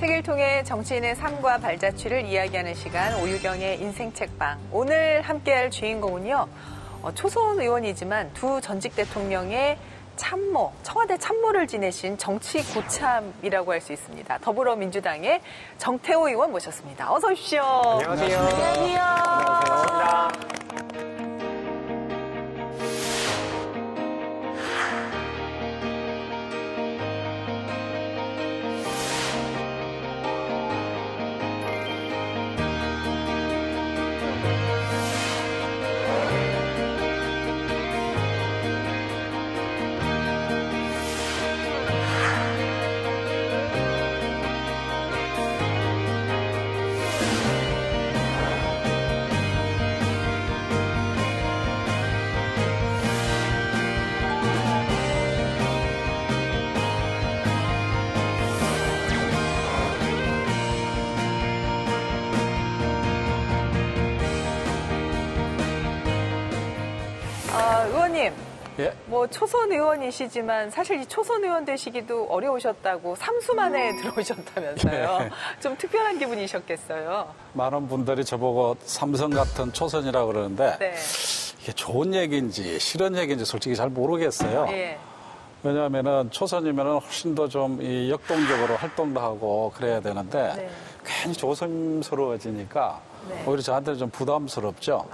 책을 통해 정치인의 삶과 발자취를 이야기하는 시간 오유경의 인생책방. 오늘 함께할 주인공은요. 초선 의원이지만 두 전직 대통령의 참모, 청와대 참모를 지내신 정치 고참이라고 할 수 있습니다. 더불어민주당의 정태호 의원 모셨습니다. 어서 오십시오. 안녕하세요. 안녕하세요. 반갑습니다. 의원님, 예? 뭐 초선 의원이시지만 사실 이 초선 의원 되시기도 어려우셨다고 3수 만에 들어오셨다면서요. 네. 좀 특별한 기분이셨겠어요. 많은 분들이 저보고 삼성 같은 초선이라고 그러는데 네. 이게 좋은 얘기인지 싫은 얘기인지 솔직히 잘 모르겠어요. 예. 왜냐하면은 초선이면은 훨씬 더 좀 이 역동적으로 활동도 하고 그래야 되는데 네. 괜히 조심스러워지니까 네. 오히려 저한테는 좀 부담스럽죠.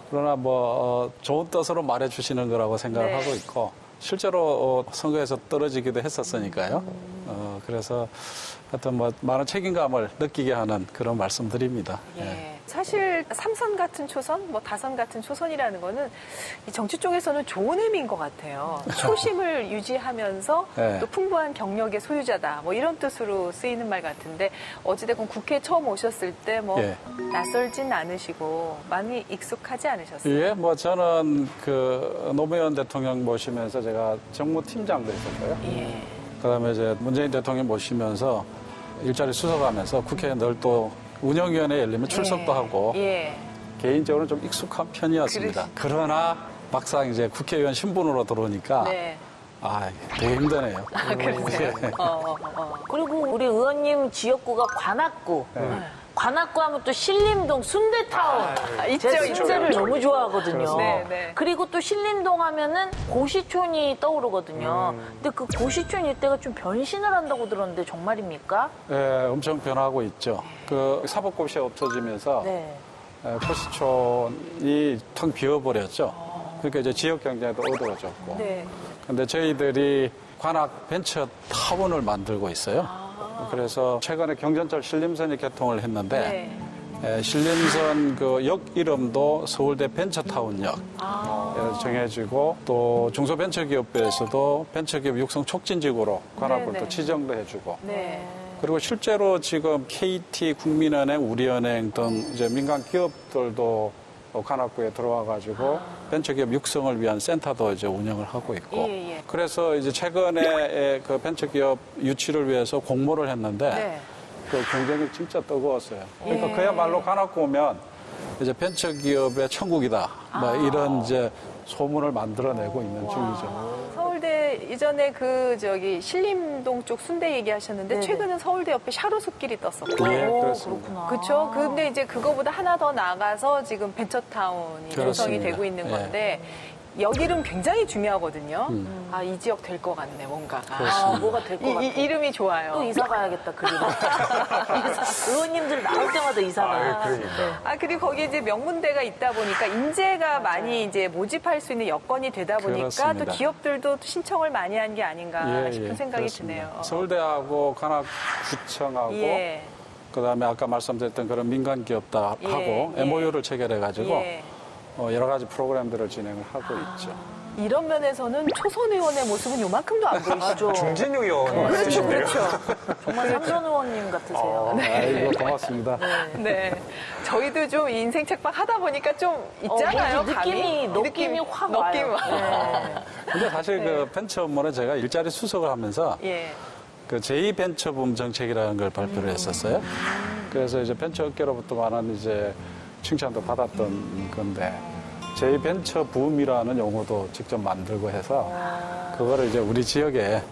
그러나 뭐 좋은 뜻으로 말해주시는 거라고 생각을 네. 하고 있고 실제로 선거에서 떨어지기도 했었으니까요. 그래서 하여튼 뭐 많은 책임감을 느끼게 하는 그런 말씀드립니다. 예. 사실 3선 같은 초선, 뭐 다선 같은 초선이라는 거는 이 정치 쪽에서는 좋은 의미인 것 같아요. 초심을 유지하면서 네. 또 풍부한 경력의 소유자다. 뭐 이런 뜻으로 쓰이는 말 같은데 어찌됐건 국회에 처음 오셨을 때 뭐 예. 낯설진 않으시고 많이 익숙하지 않으셨어요? 예, 뭐 저는 그 노무현 대통령 모시면서 제가 정무팀장도 했었고요. 예. 그다음에 이제 문재인 대통령 모시면서 일자리 수석하면서 국회에 늘 또 운영위원회 열리면 출석도 하고 예. 개인적으로 좀 익숙한 편이었습니다. 그러나 막상 이제 국회의원 신분으로 들어오니까 네. 되게 힘드네요. 그러세요. 예. 그리고 우리 의원님 지역구가 관악구. 관악구 하면 또 신림동 순대타운. 있죠, 제가 있죠. 순대를 너무 좋아하거든요. 네, 네. 그리고 또 신림동 하면은 고시촌이 떠오르거든요. 근데 그 고시촌 일대가 좀 변신을 한다고 들었는데 정말입니까? 예, 엄청 변하고 있죠. 그 사법고시 없어지면서 네. 고시촌이 텅 비어버렸죠. 그러니까 이제 지역 경제도 어두워졌고. 네. 근데 저희들이 관악 벤처타운을 만들고 있어요. 그래서 최근에 경전철 신림선이 개통을 했는데 신림선 그 역 이름도 서울대 벤처타운역 정해지고 또 중소벤처기업부에서도 벤처기업 육성 촉진지구로 관악을 네, 또 네. 지정도 해주고 네. 그리고 실제로 지금 KT, 국민은행, 우리은행 등 이제 민간 기업들도 관악구에 들어와가지고 벤처기업 육성을 위한 센터도 이제 운영을 하고 있고. 예. 그래서 이제 최근에 그 벤처기업 유치를 위해서 공모를 했는데 네. 그 경쟁이 진짜 뜨거웠어요. 그러니까 그야말로 관악구 오면 이제 벤처기업의 천국이다. 뭐 이런 이제 소문을 만들어내고 있는 중이죠. 서울대 이전에 신림동 쪽 순대 얘기하셨는데 네네. 최근은 서울대 옆에 샤로숲길이 떴었고. 예, 오, 그렇습니다. 그렇구나. 그렇죠. 근데 이제 그거보다 하나 더 나가서 지금 벤처타운이 조성이 그렇습니다. 되고 있는 예. 건데 역 이름 굉장히 중요하거든요. 이 지역 될 것 같네, 뭔가가. 뭐가 될 것 같아. 이름이 좋아요. 또 이사 가야겠다, 그리고. 의원님들 나올 때마다 이사 가요. 그러니까. 그리고 거기 이제 명문대가 있다 보니까 인재가 많이 이제 모집할 수 있는 여건이 되다 보니까 그렇습니다. 또 기업들도 신청을 많이 한 게 아닌가 싶은 생각이 그렇습니다. 드네요. 서울대하고 관악구청하고 예. 그다음에 아까 말씀드렸던 그런 민간 기업하고 예. MOU를 체결해가지고 예. 여러 가지 프로그램들을 진행을 하고 있죠. 이런 면에서는 초선 의원의 모습은 요만큼도 안 보이시죠? 중진우 의원 같으신데요. 정말 삼선 의원님 같으세요. 아이고 고맙습니다. 네. 저희도 좀 인생 책방 하다 보니까 좀 있잖아요. 뭔지 감이. 느낌이 확 느낌이 와요. 와요. 근데 사실 그 벤처 업무는 제가 일자리 수석을 하면서 예. 그 제2벤처붐 정책이라는 걸 발표를 했었어요. 그래서 이제 벤처 업계로부터 많은 이제 칭찬도 받았던 건데 제2벤처붐이라는 용어도 직접 만들고 해서 그거를 이제 우리 지역에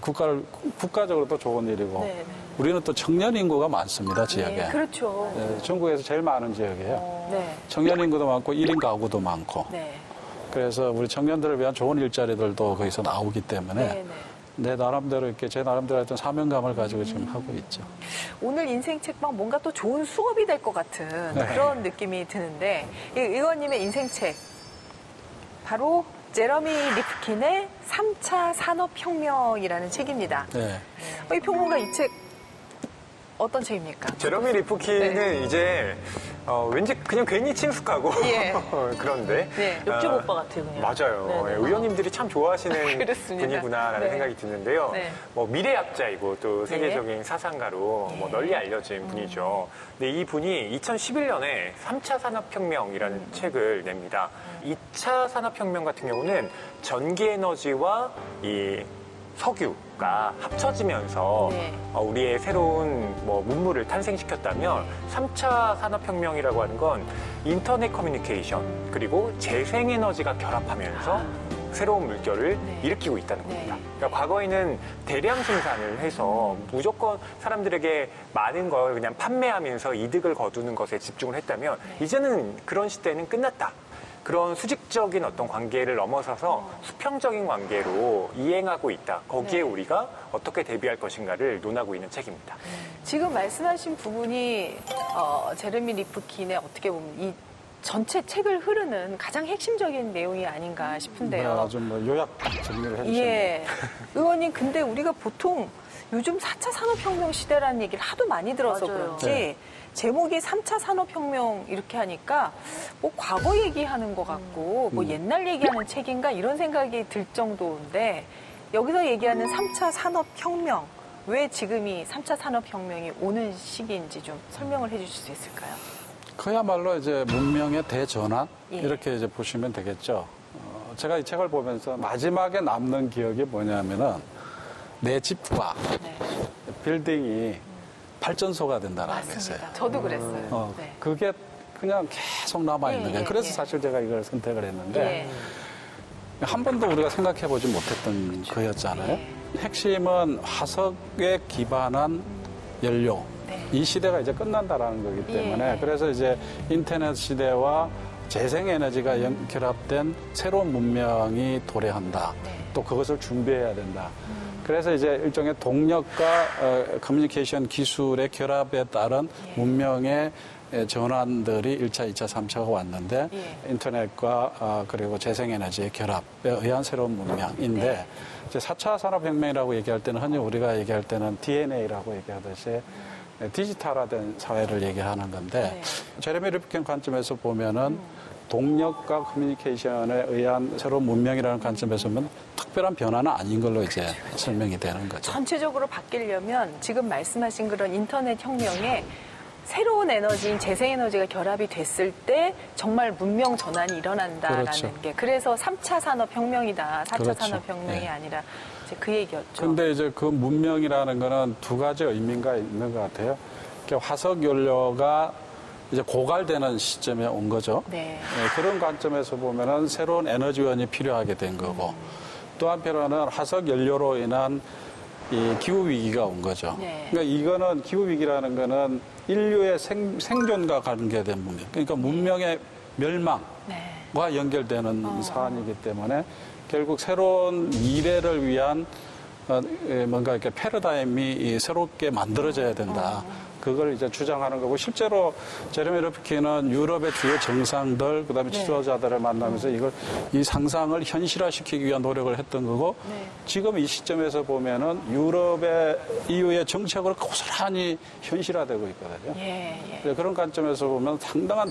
국가적으로도 좋은 일이고 네, 네. 우리는 또 청년 인구가 많습니다, 지역에. 네, 그렇죠. 전국에서 제일 많은 지역이에요. 네. 청년 인구도 많고 1인 가구도 많고. 네. 그래서 우리 청년들을 위한 좋은 일자리들도 거기서 나오기 때문에 네, 네. 내 나름대로 이렇게 제 나름대로 어떤 사명감을 가지고 지금 하고 있죠. 오늘 인생 책방 뭔가 또 좋은 수업이 될 것 같은 그런 느낌이 드는데 이 의원님의 인생 책 바로 제러미 리프킨의 3차 산업혁명이라는 책입니다. 네. 이 평론가 이 책 어떤 책입니까? 제러미 리프킨은 이제 왠지 그냥 괜히 친숙하고 예. 그런데 네. 옆집 오빠 같아요, 그냥. 맞아요. 네, 네. 의원님들이 참 좋아하시는 그렇습니다. 분이구나라는 네. 생각이 드는데요. 네. 뭐 미래학자이고 또 세계적인 사상가로 뭐 널리 알려진 분이죠. 근데 이 분이 2011년에 3차 산업혁명이라는 책을 냅니다. 2차 산업혁명 같은 경우는 전기에너지와 이 석유가 합쳐지면서 네. 우리의 새로운 뭐 문물을 탄생시켰다면 3차 산업혁명이라고 하는 건 인터넷 커뮤니케이션 그리고 재생에너지가 결합하면서 새로운 물결을 네. 일으키고 있다는 네. 겁니다. 그러니까 과거에는 대량 생산을 해서 무조건 사람들에게 많은 걸 그냥 판매하면서 이득을 거두는 것에 집중을 했다면 이제는 그런 시대는 끝났다. 그런 수직적인 어떤 관계를 넘어서서 수평적인 관계로 이행하고 있다. 거기에 네. 우리가 어떻게 대비할 것인가를 논하고 있는 책입니다. 지금 말씀하신 부분이 제레미 리프킨의 어떻게 보면 이 전체 책을 흐르는 가장 핵심적인 내용이 아닌가 싶은데요. 아주 뭐 요약 정리를 해주셨네요. 예. 의원님, 근데 우리가 보통 요즘 4차 산업혁명 시대라는 얘기를 하도 많이 들어서 맞아요. 그런지 네. 제목이 3차 산업혁명 이렇게 하니까 뭐 과거 얘기하는 것 같고 뭐 옛날 얘기하는 책인가 이런 생각이 들 정도인데 여기서 얘기하는 3차 산업혁명 왜 지금이 3차 산업혁명이 오는 시기인지 좀 설명을 해 주실 수 있을까요? 그야말로 이제 문명의 대전환 예. 이렇게 이제 보시면 되겠죠. 제가 이 책을 보면서 마지막에 남는 기억이 뭐냐면은 내 집과 네. 빌딩이 발전소가 된다라는 게 있어요. 맞습니다. 저도 그랬어요. 네. 그게 그냥 계속 남아있는 예, 거예요. 예, 그래서 예. 사실 제가 이걸 선택을 했는데 예. 한 번도 우리가 생각해보지 못했던 거였잖아요. 예. 핵심은 화석에 기반한 연료. 네. 이 시대가 이제 끝난다라는 거기 때문에 예. 그래서 이제 인터넷 시대와 재생에너지가 결합된 새로운 문명이 도래한다. 네. 또 그것을 준비해야 된다. 그래서 이제 일종의 동력과 커뮤니케이션 기술의 결합에 따른 문명의 전환들이 1차, 2차, 3차가 왔는데 예. 인터넷과 그리고 재생에너지의 결합에 의한 새로운 문명인데 네. 이제 4차 산업혁명이라고 얘기할 때는 흔히 우리가 얘기할 때는 DNA라고 얘기하듯이 디지털화된 사회를 얘기하는 건데 네. 제레미 리프킨 관점에서 보면은 동력과 커뮤니케이션에 의한 새로운 문명이라는 관점에서 보면 특별한 변화는 아닌 걸로 이제 설명이 되는 거죠. 전체적으로 바뀌려면 지금 말씀하신 그런 인터넷 혁명에 새로운 에너지인 재생에너지가 결합이 됐을 때 정말 문명 전환이 일어난다라는 그렇죠. 게 그래서 3차 산업혁명이다. 4차 그렇죠. 산업혁명이 네. 아니라 이제 그 얘기였죠. 근데 이제 그 문명이라는 거는 두 가지 의미가 있는 것 같아요. 화석 연료가 이제 고갈되는 시점에 온 거죠. 네. 그런 관점에서 보면은 새로운 에너지원이 필요하게 된 거고 또 한편으로는 화석 연료로 인한 이 기후 위기가 온 거죠. 네. 그러니까 이거는 기후 위기라는 거는 인류의 생존과 관계된 문명. 그러니까 문명의 멸망과 네. 연결되는 사안이기 때문에 결국 새로운 미래를 위한 뭔가 이렇게 패러다임이 새롭게 만들어져야 된다. 그걸 이제 주장하는 거고 실제로 제레미 리프킨은 유럽의 주요 정상들 그다음에 지도자들을 만나면서 이 상상을 현실화시키기 위한 노력을 했던 거고 네. 지금 이 시점에서 보면은 유럽의 EU의 정책으로 고스란히 현실화되고 있거든요. 예, 네, 그런 관점에서 보면 상당한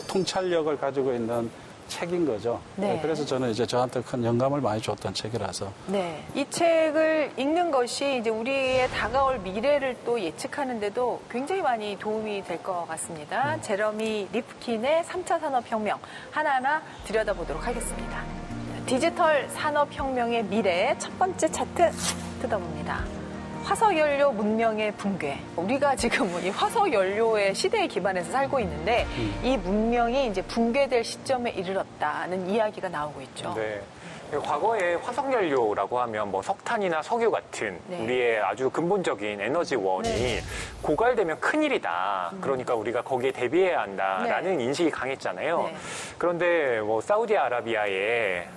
통찰력을 가지고 있는 책인 거죠. 네. 그래서 저는 이제 저한테 큰 영감을 많이 줬던 책이라서. 네. 이 책을 읽는 것이 이제 우리의 다가올 미래를 또 예측하는데도 굉장히 많이 도움이 될 것 같습니다. 제러미 리프킨의 3차 산업혁명 하나하나 들여다보도록 하겠습니다. 디지털 산업혁명의 미래 첫 번째 차트 뜯어봅니다. 화석연료 문명의 붕괴. 우리가 지금 이 화석연료의 시대에 기반해서 살고 있는데 이 문명이 이제 붕괴될 시점에 이르렀다는 이야기가 나오고 있죠. 네. 과거에 화석연료라고 하면 뭐 석탄이나 석유 같은 네. 우리의 아주 근본적인 에너지원이 네. 고갈되면 큰일이다. 그러니까 우리가 거기에 대비해야 한다라는 네. 인식이 강했잖아요. 네. 그런데 뭐 사우디아라비아의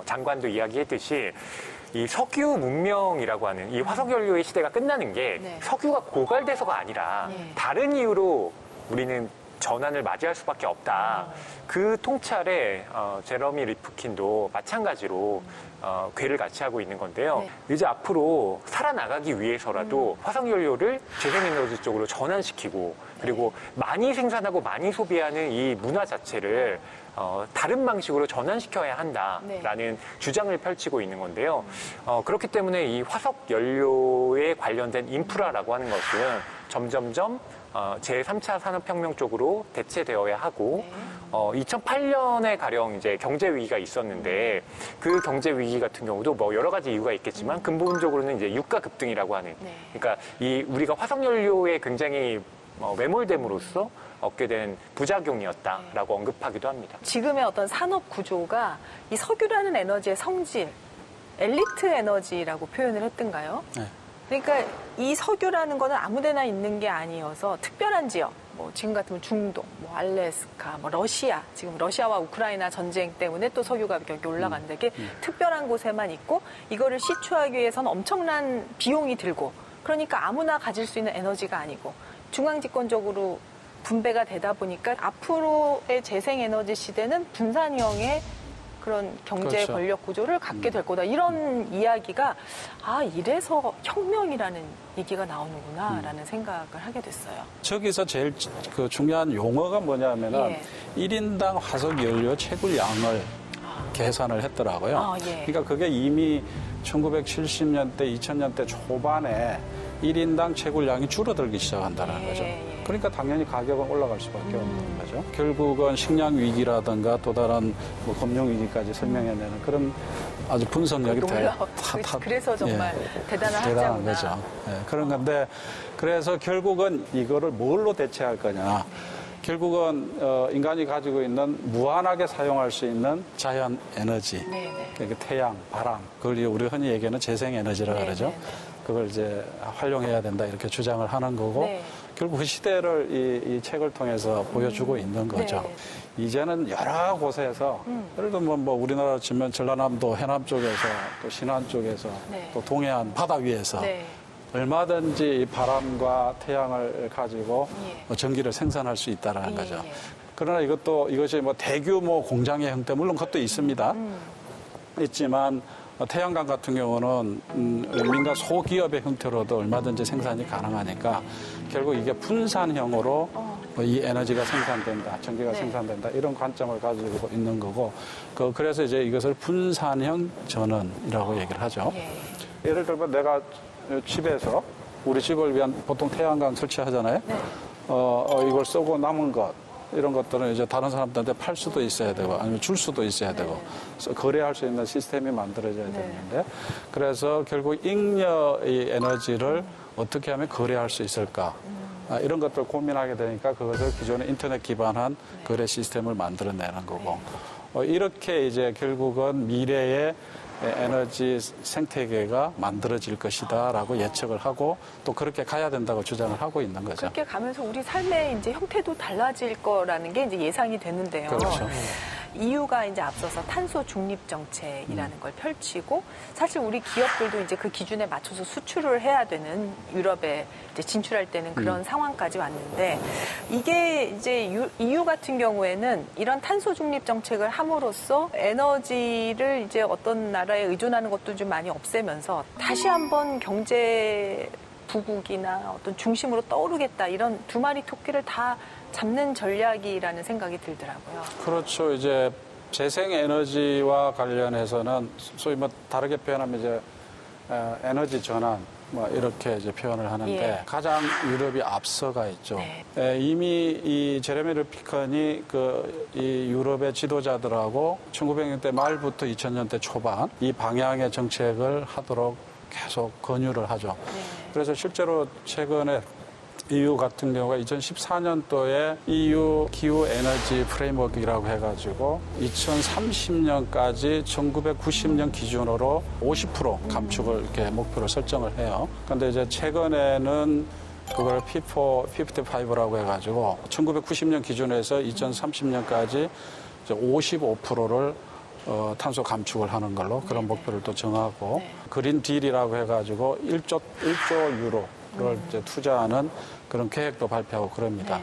장관도 이야기했듯이 이 석유 문명이라고 하는 이 화석연료의 시대가 끝나는 게 네. 석유가 고갈돼서가 아니라 네. 다른 이유로 우리는 전환을 맞이할 수밖에 없다. 그 통찰에 제러미 리프킨도 마찬가지로 궤를 같이 하고 있는 건데요. 네. 이제 앞으로 살아나가기 위해서라도 화석연료를 재생에너지 쪽으로 전환시키고 그리고 많이 생산하고 많이 소비하는 이 문화 자체를 다른 방식으로 전환시켜야 한다라는 주장을 펼치고 있는 건데요. 그렇기 때문에 이 화석연료에 관련된 인프라라고 하는 것은 점점점 제3차 산업혁명 쪽으로 대체되어야 하고, 2008년에 가령 이제 경제 위기가 있었는데, 그 경제 위기 같은 경우도 뭐 여러 가지 이유가 있겠지만, 근본적으로는 이제 유가 급등이라고 하는, 네. 그러니까 우리가 화석연료에 굉장히 매몰됨으로써 얻게 된 부작용이었다라고 언급하기도 합니다. 지금의 어떤 산업 구조가 이 석유라는 에너지의 성질, 엘리트 에너지라고 표현을 했던가요? 네. 그러니까 이 석유라는 거는 아무데나 있는 게 아니어서 특별한 지역, 뭐 지금 같으면 중동, 뭐 알래스카, 뭐 러시아, 지금 러시아와 우크라이나 전쟁 때문에 또 석유 가격이 올라간다. 이게 특별한 곳에만 있고 이거를 시추하기 위해서는 엄청난 비용이 들고 그러니까 아무나 가질 수 있는 에너지가 아니고 중앙집권적으로 분배가 되다 보니까 앞으로의 재생에너지 시대는 분산형의 그런 경제 그렇죠. 권력 구조를 갖게 될 거다. 이런 이야기가 이래서 혁명이라는 얘기가 나오는구나라는 생각을 하게 됐어요. 저기서 제일 그 중요한 용어가 뭐냐면은 예. 1인당 화석연료 채굴량을 계산을 했더라고요. 예. 그러니까 그게 이미 1970년대, 2000년대 초반에 1인당 채굴량이 줄어들기 시작한다는 거죠. 예. 그러니까 당연히 가격은 올라갈 수밖에 없는 거죠. 결국은 식량 위기라든가 또 다른 뭐 금융 위기까지 설명해내는 그런 아주 분석력이 그래서 정말 대단한 대단한 학자구나. 거죠. 예, 그런 건데 그래서 결국은 이거를 뭘로 대체할 거냐. 결국은 인간이 가지고 있는 무한하게 사용할 수 있는 자연 에너지, 네. 그러니까 태양, 바람, 그걸 우리 흔히 얘기하는 재생 에너지라고 네, 그러죠. 네, 네. 그걸 이제 활용해야 된다 이렇게 주장을 하는 거고 네. 결국 그 시대를 이 책을 통해서 보여주고 있는 거죠. 네. 이제는 여러 곳에서 예를 들면 뭐 우리나라 치면 전라남도 해남 쪽에서 또 신안 쪽에서 네. 또 동해안 바다 위에서 네. 얼마든지 이 바람과 태양을 가지고 예. 전기를 생산할 수 있다는 거죠. 예. 그러나 이것이 뭐 대규모 공장의 형태 물론 그것도 있습니다. 있지만 태양광 같은 경우는 민간 소기업의 형태로도 얼마든지 생산이 가능하니까 결국 이게 분산형으로 이 에너지가 생산된다, 전기가 네. 생산된다 이런 관점을 가지고 있는 거고 그래서 이제 이것을 분산형 전원이라고 얘기를 하죠. 예. 예를 들면 내가 집에서 우리 집을 위한 보통 태양광 설치하잖아요. 네. 이걸 쓰고 남은 것 이런 것들은 이제 다른 사람들한테 팔 수도 있어야 되고 아니면 줄 수도 있어야 되고 거래할 수 있는 시스템이 만들어져야 되는데 그래서 결국 잉여의 에너지를 어떻게 하면 거래할 수 있을까 이런 것들 고민하게 되니까 그것을 기존의 인터넷 기반한 거래 시스템을 만들어내는 거고 이렇게 이제 결국은 미래의 에너지 생태계가 만들어질 것이다라고 예측을 하고 또 그렇게 가야 된다고 주장을 하고 있는 거죠. 그렇게 가면서 우리 삶의 이제 형태도 달라질 거라는 게 이제 예상이 되는데요. 그렇죠. EU가 이제 앞서서 탄소 중립 정책이라는 걸 펼치고 사실 우리 기업들도 이제 그 기준에 맞춰서 수출을 해야 되는 유럽에 이제 진출할 때는 그런 상황까지 왔는데 이게 이제 EU 같은 경우에는 이런 탄소 중립 정책을 함으로써 에너지를 이제 어떤 나라에 의존하는 것도 좀 많이 없애면서 다시 한번 경제 부국이나 어떤 중심으로 떠오르겠다 이런 두 마리 토끼를 다 잡는 전략이라는 생각이 들더라고요. 그렇죠. 이제 재생에너지와 관련해서는 소위 뭐 다르게 표현하면 이제 에너지 전환 뭐 이렇게 이제 표현을 하는데 예. 가장 유럽이 앞서가 있죠. 네. 이미 이 제레미 루피컨이 이 유럽의 지도자들하고 1900년대 말부터 2000년대 초반 이 방향의 정책을 하도록 계속 권유를 하죠. 네. 그래서 실제로 최근에 EU 같은 경우가 2014년도에 EU 기후 에너지 프레임워크라고 해가지고 2030년까지 1990년 기준으로 50% 감축을 이렇게 목표로 설정을 해요. 그런데 이제 최근에는 그걸 P455라고 해가지고 1990년 기준에서 2030년까지 55%를 탄소 감축을 하는 걸로 그런 목표를 또 정하고 그린 딜이라고 해가지고 1조 유로를 이제 투자하는 그런 계획도 발표하고 그럽니다.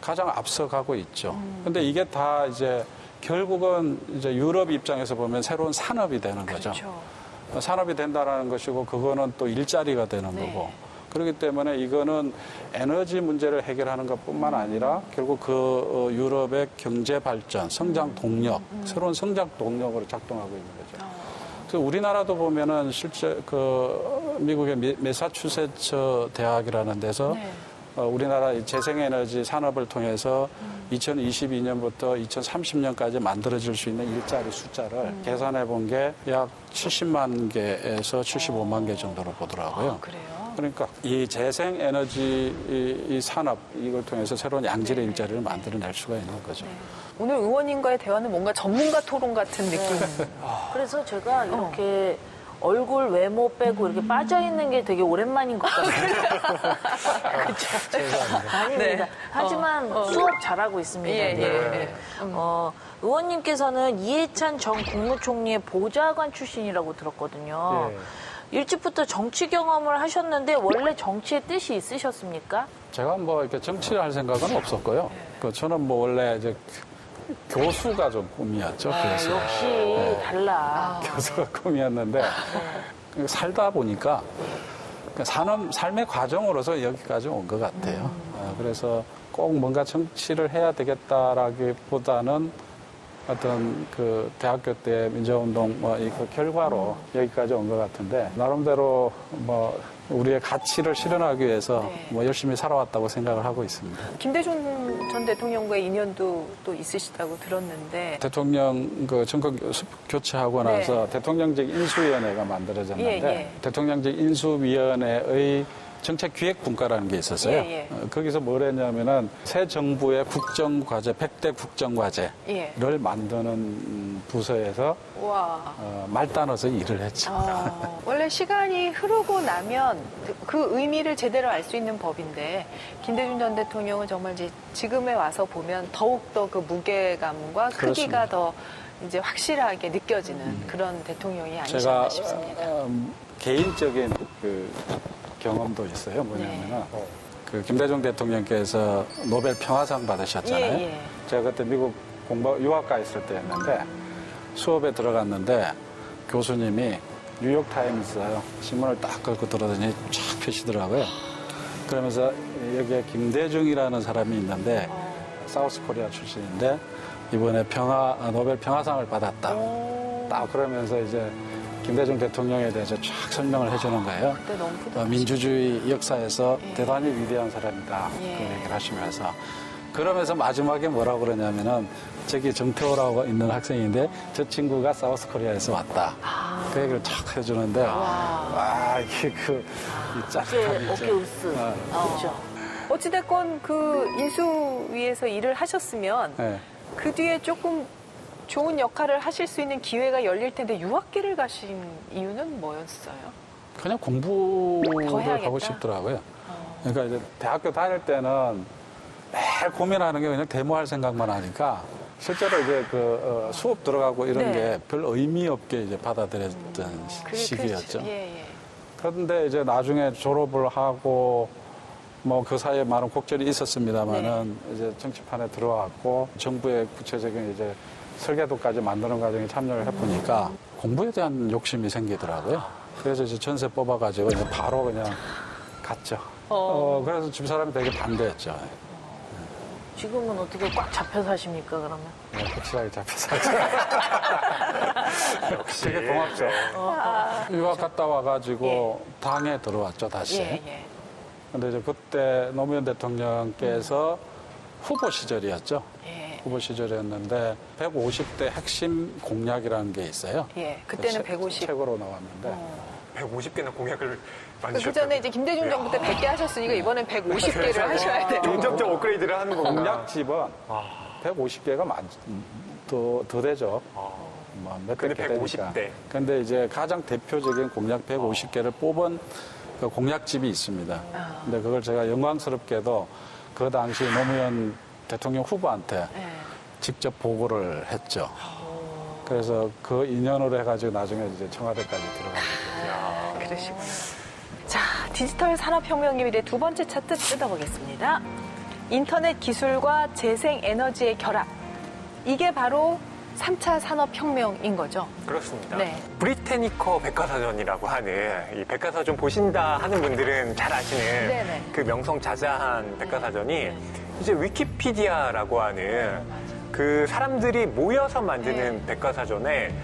가장 앞서가고 있죠. 근데 이게 다 이제 결국은 이제 유럽 입장에서 보면 새로운 산업이 되는 거죠. 그렇죠. 산업이 된다라는 것이고 그거는 또 일자리가 되는 거고. 그렇기 때문에 이거는 에너지 문제를 해결하는 것뿐만 아니라 결국 그 유럽의 경제 발전, 성장 동력, 새로운 성장 동력으로 작동하고 있는 거죠. 그래서 우리나라도 보면은 실제 그 미국의 매사추세츠 대학이라는 데서 우리나라 재생에너지 산업을 통해서 2022년부터 2030년까지 만들어질 수 있는 일자리 숫자를 계산해 본 게 약 70만 개에서 75만 개 정도로 보더라고요. 아, 그래요? 그러니까 이 재생에너지 이 산업 이걸 통해서 새로운 양질의 일자리를 만들어낼 수가 있는 거죠. 오늘 의원님과의 대화는 뭔가 전문가 토론 같은 느낌. 그래서 제가 이렇게 얼굴 외모 빼고 이렇게 빠져있는 게 되게 오랜만인 것 같아요. 아닙니다. 네. 하지만 수업 잘하고 있습니다. 예, 예. 의원님께서는 이해찬 전 국무총리의 보좌관 출신이라고 들었거든요. 일찍부터 정치 경험을 하셨는데 원래 정치의 뜻이 있으셨습니까? 제가 뭐 이렇게 정치를 할 생각은 없었고요. 그 저는 뭐 원래 이제 교수가 좀 꿈이었죠. 교수. 역시 달라. 교수가 꿈이었는데 살다 보니까 삶의 과정으로서 여기까지 온 것 같아요. 그래서 꼭 뭔가 정치를 해야 되겠다라기보다는 어떤 그 대학교 때 민주운동 그 결과로 여기까지 온 것 같은데 나름대로 뭐 우리의 가치를 실현하기 위해서 뭐 열심히 살아왔다고 생각을 하고 있습니다. 김대중 전 대통령과의 인연도 또 있으시다고 들었는데. 대통령 그 정권 교체하고 나서 대통령직 인수위원회가 만들어졌는데 대통령직 인수위원회의 정책기획분과라는 게 있었어요. 거기서 뭘 했냐면은 새 정부의 국정과제, 100대 국정과제를 만드는 부서에서 말단어서 일을 했죠. 원래 시간이 흐르고 나면 그 의미를 제대로 알 수 있는 법인데 김대중 전 대통령은 정말 이제 지금에 와서 보면 더욱더 그 무게감과 크기가 더 이제 확실하게 느껴지는 그런 대통령이 아니셨나 싶습니다. 개인적인 그 경험도 있어요. 뭐냐면은 그 김대중 대통령께서 노벨 평화상 받으셨잖아요. 제가 그때 미국 유학가 있을 때였는데 수업에 들어갔는데 교수님이 뉴욕타임스 신문을 딱 걸고 들어더니 쫙 펴시더라고요. 그러면서 여기에 김대중이라는 사람이 있는데 사우스코리아 출신인데 이번에 노벨 평화상을 받았다. 딱 그러면서 이제 김대중 대통령에 대해서 쫙 설명을 해주는 거예요. 그때 너무 민주주의 역사에서 대단히 위대한 사람이다. 그 얘기를 하시면서. 그러면서 마지막에 뭐라고 그러냐면은 저기 정태호라고 있는 학생인데 저 친구가 사우스코리아에서 왔다. 그 얘기를 쫙 해주는데 이게 이 짜릿함이 어깨 으스. 그렇죠. 어찌됐건 그 인수위에서 일을 하셨으면 그 뒤에 조금 좋은 역할을 하실 수 있는 기회가 열릴 텐데 유학기를 가신 이유는 뭐였어요? 그냥 공부를 하고 싶더라고요. 그러니까 이제 대학교 다닐 때는 매일 고민하는 게 그냥 데모할 생각만 하니까 실제로 이제 그 수업 들어가고 이런 게 별 의미 없게 이제 받아들였던 시기였죠. 그런데 이제 나중에 졸업을 하고 뭐 그 사이에 많은 곡절이 있었습니다만은 이제 정치판에 들어왔고 정부의 구체적인 이제 설계도까지 만드는 과정에 참여를 해보니까 공부에 대한 욕심이 생기더라고요. 그래서 이제 전세 뽑아가지고 이제 바로 그냥 갔죠. 그래서 집사람이 되게 반대했죠. 지금은 어떻게 꽉 잡혀 사십니까, 그러면? 네, 확실하게 잡혀 살죠. 되게 고맙죠. 유학 갔다 와가지고 당에 들어왔죠, 다시. 근데 이제 그때 노무현 대통령께서 후보 시절이었죠. 후보 시절이었는데 150대 핵심 공약이라는 게 있어요. 그때는 150. 책으로 나왔는데 150개나 공약을 그 만드셨다고요? 전에 이제 김대중 정부 때 100개 하셨으니까 이번엔 150개를 하셔야 돼요. 중점적 업그레이드를 하는 거구나. 공약집은 150개가 더 되죠. 몇백 근데 개 되니까. 150대. 근데 이제 가장 대표적인 공약 150개를 뽑은 그 공약집이 있습니다. 근데 그걸 제가 영광스럽게도 그 당시 노무현 대통령 후보한테 네. 직접 보고를 했죠. 그래서 그 인연으로 해가지고 나중에 이제 청와대까지 들어갑니다. 그러시구나. 자, 디지털 산업혁명의 미래 두 번째 차트 뜯어보겠습니다. 인터넷 기술과 재생 에너지의 결합. 이게 바로 3차 산업혁명인 거죠. 그렇습니다. 네. 브리테니커 백과사전이라고 하는 이 백과사전 보신다 하는 분들은 잘 아시는 네네. 그 명성자자한 백과사전이 이제 위키피디아라고 하는 그 사람들이 모여서 만드는 백과사전에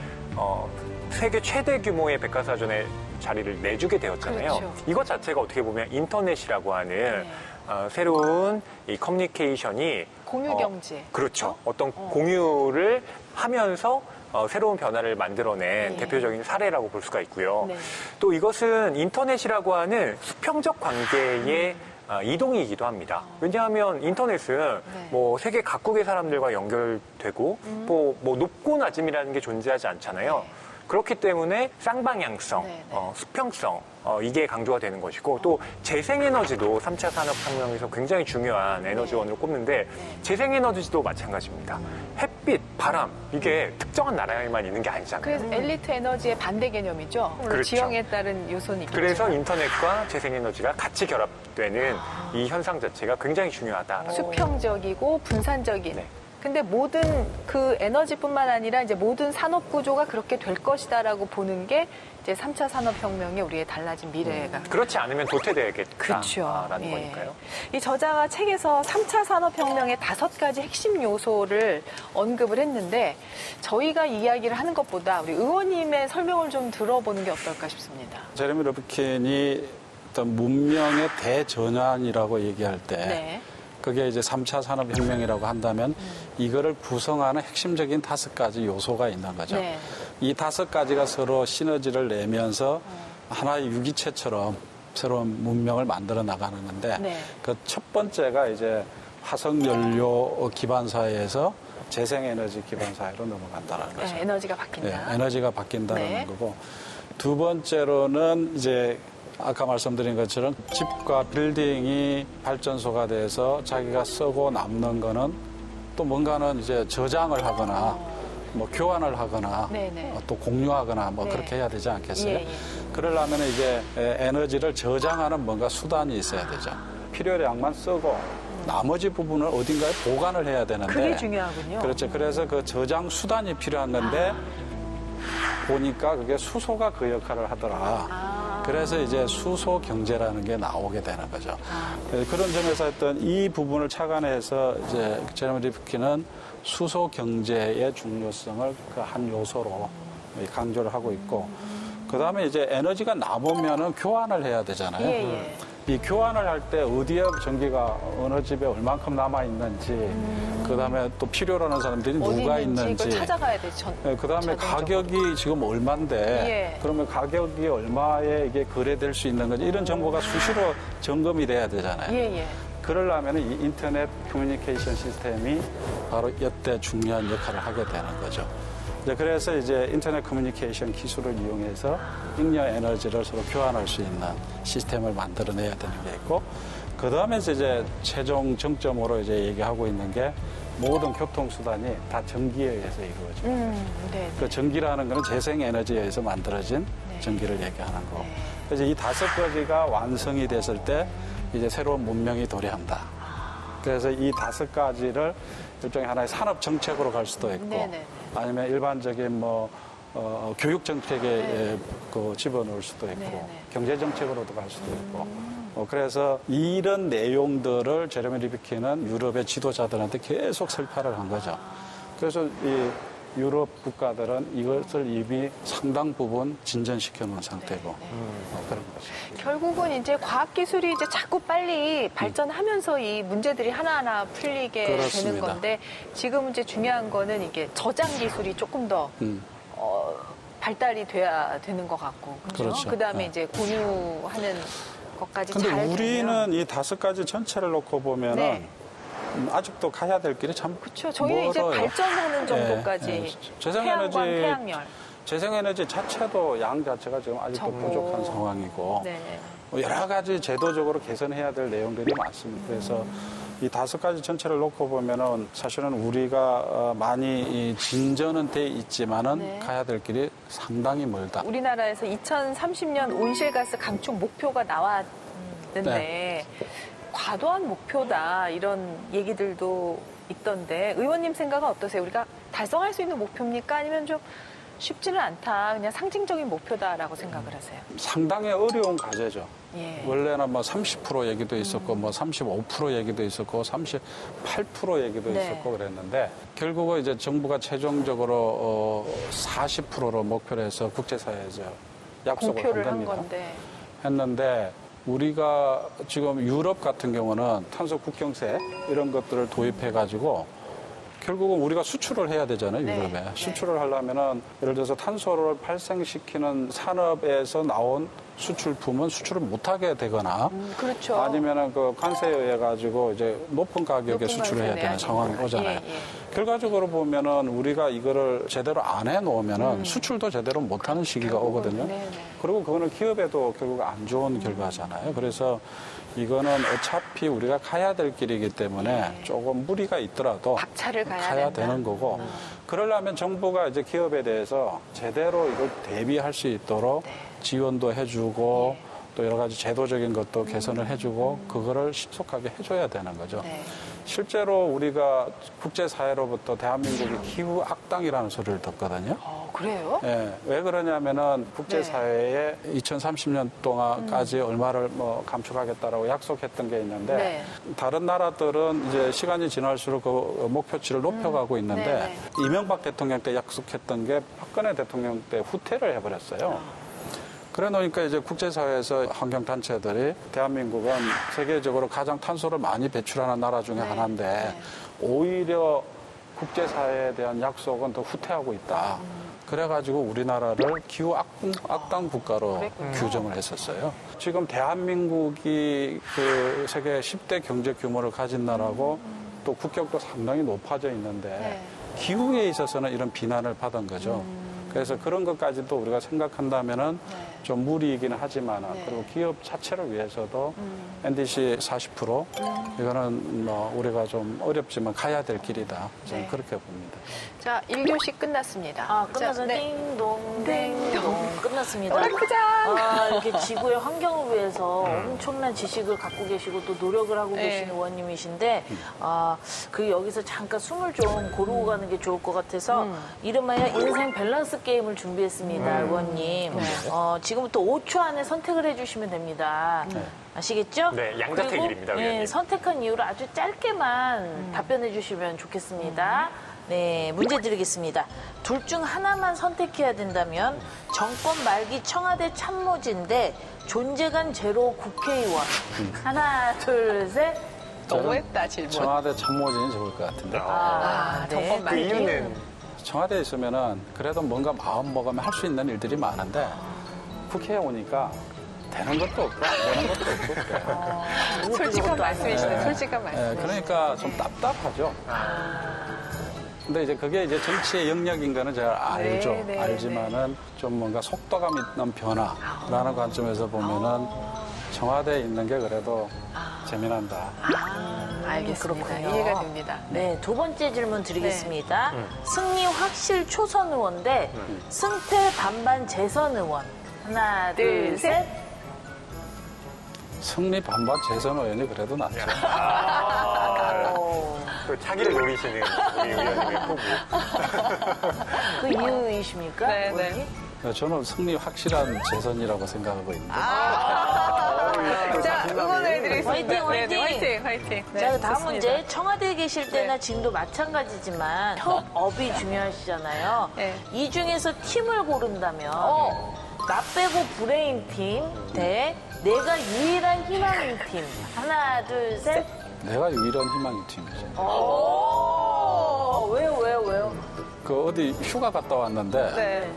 세계 최대 규모의 백과사전에 자리를 내주게 되었잖아요. 그렇죠. 이것 자체가 어떻게 보면 인터넷이라고 하는 새로운 이 커뮤니케이션이 공유 경제. 그렇죠. 어떤 공유를 하면서 새로운 변화를 만들어낸 네. 대표적인 사례라고 볼 수가 있고요. 네. 또 이것은 인터넷이라고 하는 수평적 관계의 이동이기도 합니다. 왜냐하면 인터넷은 네. 뭐 세계 각국의 사람들과 연결되고 또 뭐 높고 낮음이라는 게 존재하지 않잖아요. 네. 그렇기 때문에 쌍방향성, 네, 네. 수평성 이게 강조가 되는 것이고 또 재생에너지도 3차 산업혁명에서 굉장히 중요한 에너지원으로 꼽는데 재생에너지도 마찬가지입니다. 햇빛, 바람 이게 특정한 나라에만 있는 게 아니잖아요. 그래서 엘리트 에너지의 반대 개념이죠. 물론 그렇죠. 지형에 따른 요소는 있겠죠. 그래서 인터넷과 재생에너지가 같이 결합되는 이 현상 자체가 굉장히 중요하다. 수평적이고 분산적인. 네. 근데 모든 그 에너지뿐만 아니라 이제 모든 산업 구조가 그렇게 될 것이다라고 보는 게 이제 3차 산업혁명의 우리의 달라진 미래가. 그렇지 않으면 도태되겠다라는 그렇죠. 거니까요. 이 저자가 책에서 3차 산업혁명의 5가지 핵심 요소를 언급을 했는데 저희가 이야기를 하는 것보다 우리 의원님의 설명을 좀 들어보는 게 어떨까 싶습니다. 제레미 러브킨이 어떤 문명의 대전환이라고 얘기할 때 네. 그게 이제 3차 산업혁명이라고 한다면 이거를 구성하는 핵심적인 5가지 요소가 있는 거죠. 네. 이 5가지가 서로 시너지를 내면서 하나의 유기체처럼 새로운 문명을 만들어 나가는 건데 네. 그 첫 번째가 이제 화석연료 기반 사회에서 재생에너지 기반 사회로 넘어간다는 거죠. 네, 에너지가 바뀐다. 네, 에너지가 바뀐다는 네. 거고 두 번째로는 이제 아까 말씀드린 것처럼 집과 빌딩이 발전소가 돼서 자기가 쓰고 남는 거는 또 뭔가는 이제 저장을 하거나 뭐 교환을 하거나 네네. 또 공유하거나 뭐 네. 그렇게 해야 되지 않겠어요? 예, 예. 그러려면 이제 에너지를 저장하는 뭔가 수단이 있어야 되죠. 필요량만 쓰고 나머지 부분을 어딘가에 보관을 해야 되는데 그게 중요하군요. 그렇죠. 그래서 그 저장 수단이 필요한 건데 보니까 그게 수소가 그 역할을 하더라. 그래서 이제 수소 경제라는 게 나오게 되는 거죠. 그런 점에서 하여튼 이 부분을 착안해서 이제 제레미 리프킨은 수소 경제의 중요성을 그 한 요소로 강조를 하고 있고, 그 다음에 이제 에너지가 남으면은 교환을 해야 되잖아요. 예, 예. 이 교환을 할 때 어디에 전기가 어느 집에 얼만큼 남아 있는지, 그 다음에 또 필요로 하는 사람들이 어디 누가 있는지 있는지, 그걸 찾아가야 되죠. 그 다음에 가격이 지금 얼마인데, 예. 그러면 가격이 얼마에 이게 거래될 수 있는 건지, 이런 정보가 수시로 점검이 돼야 되잖아요. 예, 예. 그러려면 이 인터넷 커뮤니케이션 시스템이 바로 이때 중요한 역할을 하게 되는 거죠. 그래서 이제 인터넷 커뮤니케이션 기술을 이용해서 잉여 에너지를 서로 교환할 수 있는 시스템을 만들어내야 되는 게 있고, 그 다음에 이제 최종 정점으로 이제 얘기하고 있는 게 모든 교통수단이 다 전기에 의해서 이루어져요. 네. 그 전기라는 거는 재생에너지에 의해서 만들어진 네. 전기를 얘기하는 거고. 네. 그래서 이 5가지가 완성이 됐을 때 이제 새로운 문명이 도래한다. 그래서 이 5가지를 일종의 하나의 산업 정책으로 갈 수도 있고, 네네. 아니면 일반적인 교육 정책에 그 집어넣을 수도 있고, 네네. 경제 정책으로도 갈 수도 있고. 그래서 이런 내용들을 제레미 리프킨은 유럽의 지도자들한테 계속 설파를 한 거죠. 그래서 이 유럽 국가들은 이것을 이미 상당 부분 진전시켜 놓은 상태고, 그런 거죠. 결국은 이제 과학기술이 이제 자꾸 빨리 발전하면서 이 문제들이 하나하나 풀리게 그렇습니다. 되는 건데, 지금 이제 중요한 거는 이게 저장 기술이 조금 더 발달이 돼야 되는 것 같고. 그렇죠. 그다음에 네. 이제 공유하는 것까지 근데 잘 우리는 되면. 이 5가지 전체를 놓고 보면은 네. 아직도 가야 될 길이 참 그렇죠. 저희는 이제 멀어요. 발전하는 정도까지. 예, 예. 태양광, 태양열. 재생에너지 자체도 양 자체가 지금 아직도 적고. 부족한 상황이고 네. 뭐 여러 가지 제도적으로 개선해야 될 내용들이 많습니다. 그래서 이 5가지 전체를 놓고 보면은 사실은 우리가 많이 이 진전은 돼 있지만은 네. 가야 될 길이 상당히 멀다. 우리나라에서 2030년 온실가스 감축 목표가 나왔는데 네. 과도한 목표다 이런 얘기들도 있던데 의원님 생각은 어떠세요? 우리가 달성할 수 있는 목표입니까? 아니면 좀 쉽지는 않다. 그냥 상징적인 목표다라고 생각을 하세요? 상당히 어려운 과제죠. 예. 원래는 뭐 30% 얘기도 있었고 뭐 35% 얘기도 있었고 38% 얘기도 네. 있었고 그랬는데 결국은 이제 정부가 최종적으로 40%로 목표를 해서 국제사회에서 약속을 공표를 한 한 겁니다. 건데. 했는데 우리가 지금 유럽 같은 경우는 탄소 국경세 이런 것들을 도입해 가지고 결국은 우리가 수출을 해야 되잖아요, 네. 유럽에. 수출을 하려면은 예를 들어서 탄소를 발생시키는 산업에서 나온 수출품은 수출을 못하게 되거나 그렇죠. 아니면은 그 관세에 의해 가지고 이제 높은 가격에 높은 수출을 해야 관세 되는 내야 상황이 되니까. 오잖아요. 예, 예. 결과적으로 보면은 우리가 이거를 제대로 안 해 놓으면은 수출도 제대로 못 하는 시기가 오거든요. 네네. 그리고 그거는 기업에도 결국 안 좋은 결과잖아요. 그래서 이거는 어차피 우리가 가야 될 길이기 때문에 조금 무리가 있더라도 박차를 가야 된다. 되는 거고 그러려면 정부가 이제 기업에 대해서 제대로 이걸 대비할 수 있도록 지원도 해주고 또 여러 가지 제도적인 것도 개선을 해주고 그거를 신속하게 해줘야 되는 거죠. 네. 실제로 우리가 국제사회로부터 대한민국이 기후 악당이라는 소리를 듣거든요. 그래요? 예, 왜 그러냐면은 국제사회에 네. 2030년 동안까지 얼마를 뭐 감축하겠다라고 약속했던 게 있는데 네. 다른 나라들은 이제 시간이 지날수록 그 목표치를 높여가고 있는데 네네. 이명박 대통령 때 약속했던 게 박근혜 대통령 때 후퇴를 해버렸어요. 그래 놓으니까 이제 국제사회에서 환경단체들이 대한민국은 세계적으로 가장 탄소를 많이 배출하는 나라 중에 하나인데 오히려 국제사회에 대한 약속은 더 후퇴하고 있다. 그래가지고 우리나라를 기후 악당 국가로 그랬군요. 규정을 했었어요. 지금 대한민국이 그 세계 10대 경제 규모를 가진 나라고 또 국격도 상당히 높아져 있는데 네. 기후에 있어서는 이런 비난을 받은 거죠. 그래서 그런 것까지도 우리가 생각한다면은 좀 무리이기는 하지만 네. 그리고 기업 자체를 위해서도 NDC 40% 이거는 뭐 우리가 좀 어렵지만 가야 될 길이다. 저는 네. 그렇게 봅니다. 자, 1교시 끝났습니다. 아, 끝나서 자, 네. 띵동, 띵동. 끝났습니다. 오락부장! 아, 이렇게 지구의 환경을 위해서 엄청난 지식을 갖고 계시고 또 노력을 하고 네. 계시는 의원님이신데, 그 여기서 잠깐 숨을 좀 고르고 가는 게 좋을 것 같아서 이름하여 인생 밸런스 게임을 준비했습니다, 의원님. 지금부터 5초 안에 선택을 해주시면 됩니다. 아시겠죠? 네, 양자택 그리고, 일입니다, 의원님. 선택한 이유를 아주 짧게만 답변해 주시면 좋겠습니다. 네, 문제 드리겠습니다. 둘 중 하나만 선택해야 된다면 정권 말기 청와대 참모진대 존재감 제로 국회의원. 하나, 둘, 셋. 너무했다, 질문. 청와대 참모진이 좋을 것 같은데. 정권 그 말기. 이유는 청와대에 있으면은 그래도 뭔가 마음 먹으면 할 수 있는 일들이 많은데 국회에 오니까 되는 것도 없고 안 되는 것도 없고 그래요. 솔직한 말씀이시네, 네. 솔직한 네, 말씀. 그러니까 좀 답답하죠. 근데 이제 그게 이제 정치의 영역인 거는 제가 알죠. 네, 네, 알지만은 좀 뭔가 속도감 있는 변화라는 관점에서 보면은 청와대에 있는 게 그래도 재미난다. 알겠습니다. 그렇군요. 이해가 됩니다. 네, 두 번째 질문 드리겠습니다. 승리 확실 초선 의원 대 승패 반반 재선 의원. 하나, 둘, 둘, 셋. 승리 반반 재선 의원이 그래도 낫죠. 또 차기를 노리시는 우리 의원님의 포부. 그 이유이십니까? 네, 네. 의원님? 저는 승리 확실한 재선이라고 생각하고 있는데. 자, 응원해드리겠습니다. 화이팅, 화이팅! 네, 화이팅, 화이팅. 네, 자, 다음 좋습니다. 문제. 청와대에 계실 때나 네. 지금도 마찬가지지만 협업이 중요하시잖아요. 네. 이 중에서 팀을 고른다면 나 빼고 브레인 팀 대 내가 유일한 희망인 팀. 하나, 둘, 셋. 내가 유일한 희망인 팀이죠. 왜요? 그 어디 휴가 갔다 왔는데 네.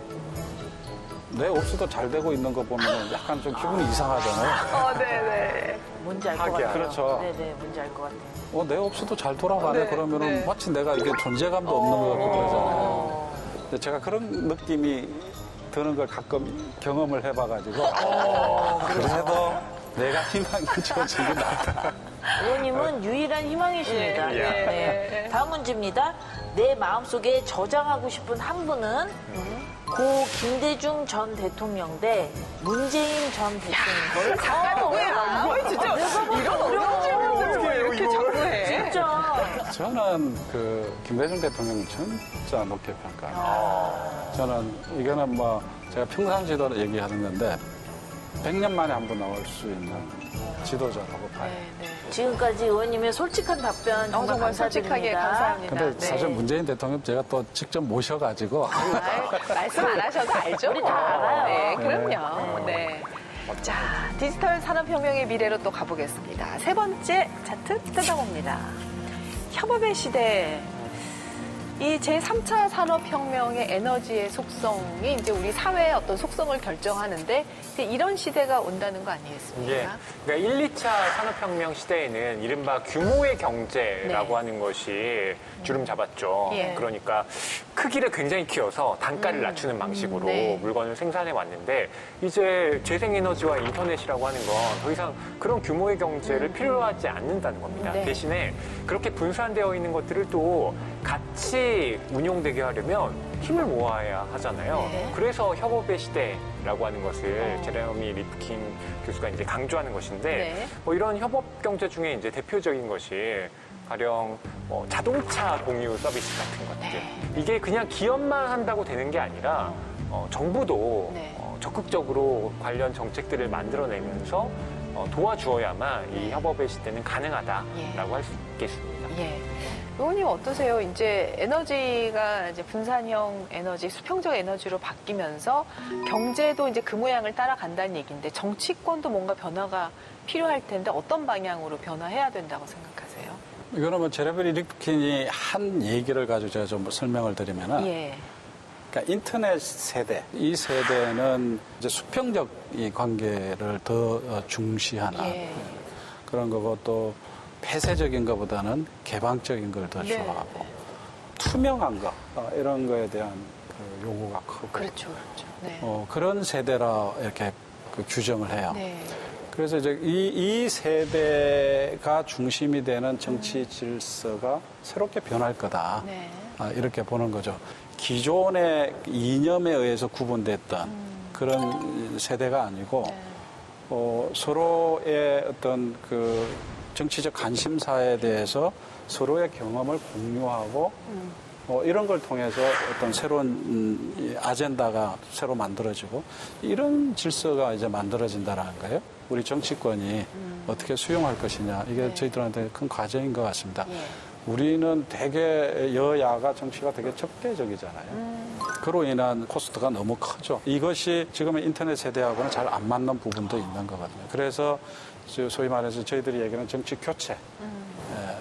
내 없어도 잘 되고 있는 거 보면 약간 좀 기분이 이상하잖아요. 네네. 뭔지 알 것 하기야. 같아요. 그렇죠. 네네, 뭔지 알 것 같아요. 내 없어도 잘 돌아가네. 네, 그러면은 네. 마치 내가 이게 존재감도 없는 것 같고 그러잖아요. 근데 제가 그런 느낌이 드는 걸 가끔 경험을 해봐가지고 그래도 내가 희망이 조직이 낫다. 의원님은 유일한 희망이십니다. 예. 네. 다음 문제입니다. 내 마음속에 저장하고 싶은 한 분은 고 김대중 전 대통령 대 문재인 전 대통령. 잠깐 뭐야? 거의 진짜 이런 어려운 질문을 왜 이렇게 자꾸 해? 진짜. 저는 그 김대중 대통령을 진짜 높게 평가합니다. 저는 이거는 뭐 제가 평상시도 얘기하는 건데 100년 만에 한 번 나올 수 있는 지도자라고 봐요. 지금까지 의원님의 솔직한 답변 정말 정말 감사드립니다. 솔직하게 감사합니다. 근데 네. 사실 문재인 대통령 제가 또 직접 모셔가지고 말씀 안 하셔도 알죠? 우리 다 알아요. 네, 그럼요. 네. 자, 디지털 산업혁명의 미래로 또 가보겠습니다. 세 번째 차트 뜯어봅니다. 협업의 시대. 이 제3차 산업혁명의 에너지의 속성이 이제 우리 사회의 어떤 속성을 결정하는데 이제 이런 시대가 온다는 거 아니겠습니까? 예. 그러니까 1, 2차 산업혁명 시대에는 이른바 규모의 경제라고 네. 하는 것이 주름 잡았죠. 예. 그러니까 크기를 굉장히 키워서 단가를 낮추는 방식으로 네. 물건을 생산해 왔는데 이제 재생에너지와 인터넷이라고 하는 건 더 이상 그런 규모의 경제를 필요로 하지 않는다는 겁니다. 네. 대신에 그렇게 분산되어 있는 것들을 또 같이 운용되게 하려면 힘을 모아야 하잖아요. 네. 그래서 협업의 시대라고 하는 것을 제레미 리프킨 교수가 이제 강조하는 것인데 네. 뭐 이런 협업 경제 중에 이제 대표적인 것이 가령 자동차 공유 서비스 같은 것들. 이게 그냥 기업만 한다고 되는 게 아니라 정부도 네. 적극적으로 관련 정책들을 만들어내면서 도와주어야만 이 협업의 시대는 가능하다라고 할 수 있겠습니다. 예. 의원님 어떠세요? 이제 에너지가 이제 분산형 에너지, 수평적 에너지로 바뀌면서 경제도 이제 그 모양을 따라간다는 얘기인데 정치권도 뭔가 변화가 필요할 텐데 어떤 방향으로 변화해야 된다고 생각하세요? 이거는 뭐 제레미 리프킨이 한 얘기를 가지고 제가 좀 설명을 드리면은 예. 그러니까 인터넷 세대, 이 세대는 이제 수평적 이 관계를 더 중시하는 예. 그런 거고 또 폐쇄적인 것보다는 개방적인 걸 더 네. 좋아하고 투명한 거 이런 거에 대한 그 요구가 크고 그렇죠, 그렇죠. 네. 그런 세대라 이렇게 그 규정을 해요. 네. 그래서 이제 이 세대가 중심이 되는 정치 질서가 새롭게 변할 거다. 네. 이렇게 보는 거죠. 기존의 이념에 의해서 구분됐던 그런 세대가 아니고 네. 서로의 어떤 그 정치적 관심사에 대해서 서로의 경험을 공유하고 이런 걸 통해서 어떤 새로운 아젠다가 새로 만들어지고 이런 질서가 이제 만들어진다라는 거예요. 우리 정치권이 어떻게 수용할 것이냐 이게 네. 저희들한테 큰 과제인 것 같습니다. 예. 우리는 되게 여야가 정치가 되게 적대적이잖아요. 그로 인한 코스트가 너무 크죠. 이것이 지금의 인터넷 세대하고는 잘 안 맞는 부분도 있는 거거든요. 그래서 소위 말해서 저희들이 얘기하는 정치 교체,